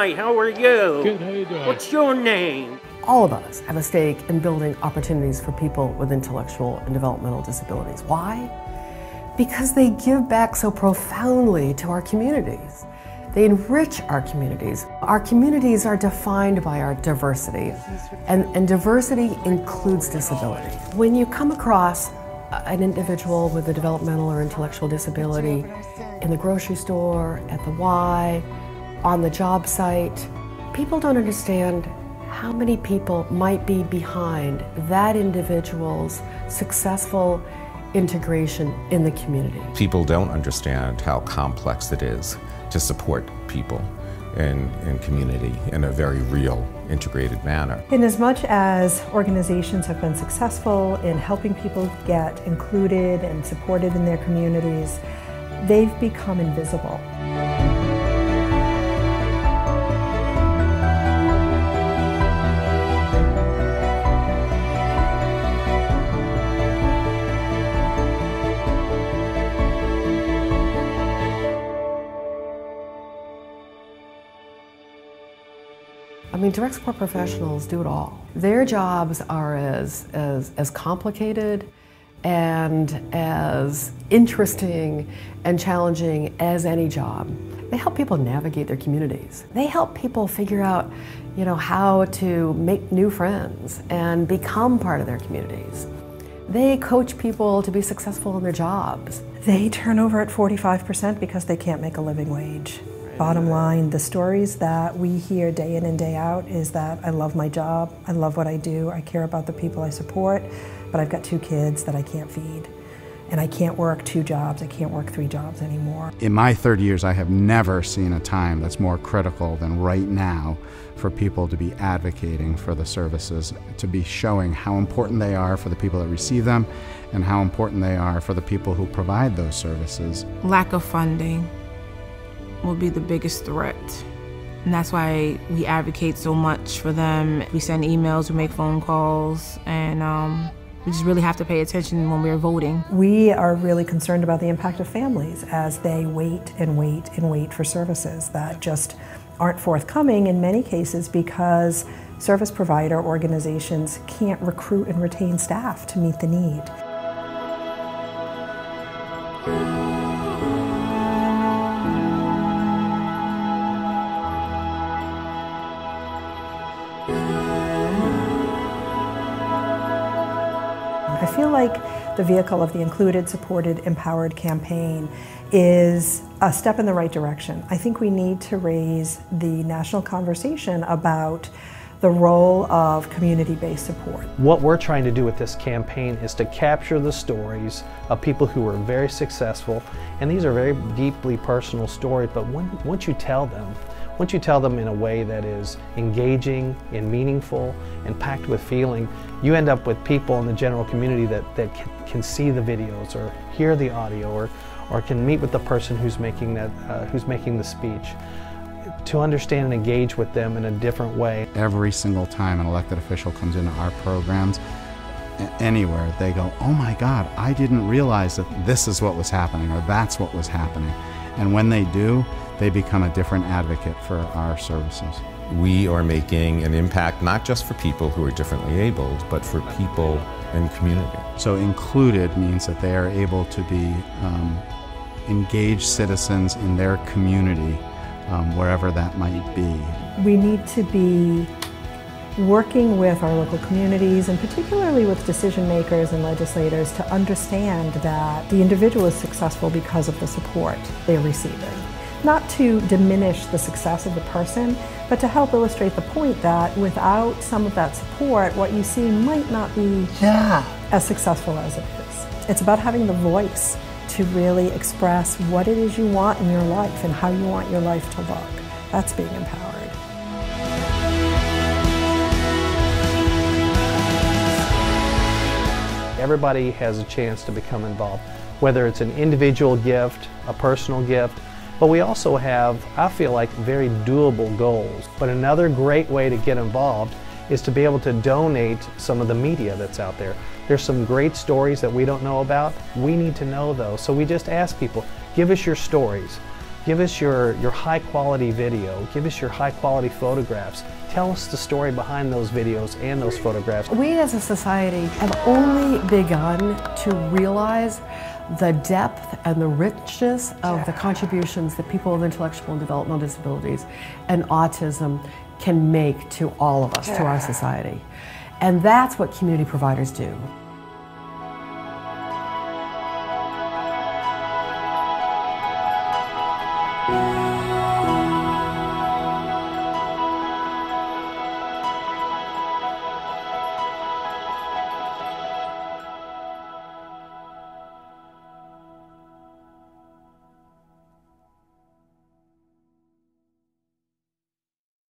Hi, how are you? Good, how you doing? What's your name? All of us have a stake in building opportunities for people with intellectual and developmental disabilities. Why? Because they give back so profoundly to our communities. They enrich our communities. Our communities are defined by our diversity, and diversity includes disability. When you come across an individual with a developmental or intellectual disability in the grocery store, at the Y, on the job site, people don't understand how many people might be behind that individual's successful integration in the community. People don't understand how complex it is to support people in community in a very real, integrated manner. In as much as organizations have been successful in helping people get included and supported in their communities, they've become invisible. I mean, direct support professionals do it all. Their jobs are as complicated and as interesting and challenging as any job. They help people navigate their communities. They help people figure out, how to make new friends and become part of their communities. They coach people to be successful in their jobs. They turn over at 45% because they can't make a living wage. Bottom line, the stories that we hear day in and day out is that I love my job, I love what I do, I care about the people I support, but I've got 2 kids that I can't feed. And I can't work 2 jobs, I can't work 3 jobs anymore. In my 30 years, I have never seen a time that's more critical than right now for people to be advocating for the services, to be showing how important they are for the people that receive them and how important they are for the people who provide those services. Lack of funding will be the biggest threat. And that's why we advocate so much for them. We send emails, we make phone calls, and we just really have to pay attention when we're voting. We are really concerned about the impact of families as they wait and wait and wait for services that just aren't forthcoming in many cases because service provider organizations can't recruit and retain staff to meet the need. I feel like the vehicle of the Included, Supported, Empowered campaign is a step in the right direction. I think we need to raise the national conversation about the role of community-based support. What we're trying to do with this campaign is to capture the stories of people who were very successful, and these are very deeply personal stories, but once you tell them in a way that is engaging and meaningful and packed with feeling, you end up with people in the general community that can see the videos or hear the audio or can meet with the person who's making the speech, to understand and engage with them in a different way. Every single time an elected official comes into our programs, anywhere, they go, oh my God, I didn't realize that this is what was happening or that's what was happening. And when they do, they become a different advocate for our services. We are making an impact not just for people who are differently abled, but for people in community. So included means that they are able to be engaged citizens in their community, wherever that might be. We need to be working with our local communities and particularly with decision makers and legislators to understand that the individual is successful because of the support they're receiving. Not to diminish the success of the person, but to help illustrate the point that without some of that support, what you see might not be as successful as it is. It's about having the voice to really express what it is you want in your life and how you want your life to look. That's being empowered. Everybody has a chance to become involved, whether it's an individual gift, a personal gift, but we also have, I feel like, very doable goals. But another great way to get involved is to be able to donate some of the media that's out there. There's some great stories that we don't know about. We need to know those. So we just ask people, give us your stories. Give us your high quality video. Give us your high quality photographs. Tell us the story behind those videos and those photographs. We as a society have only begun to realize the depth and the richness of the contributions that people with intellectual and developmental disabilities and autism can make to all of us, to our society. And that's what community providers do.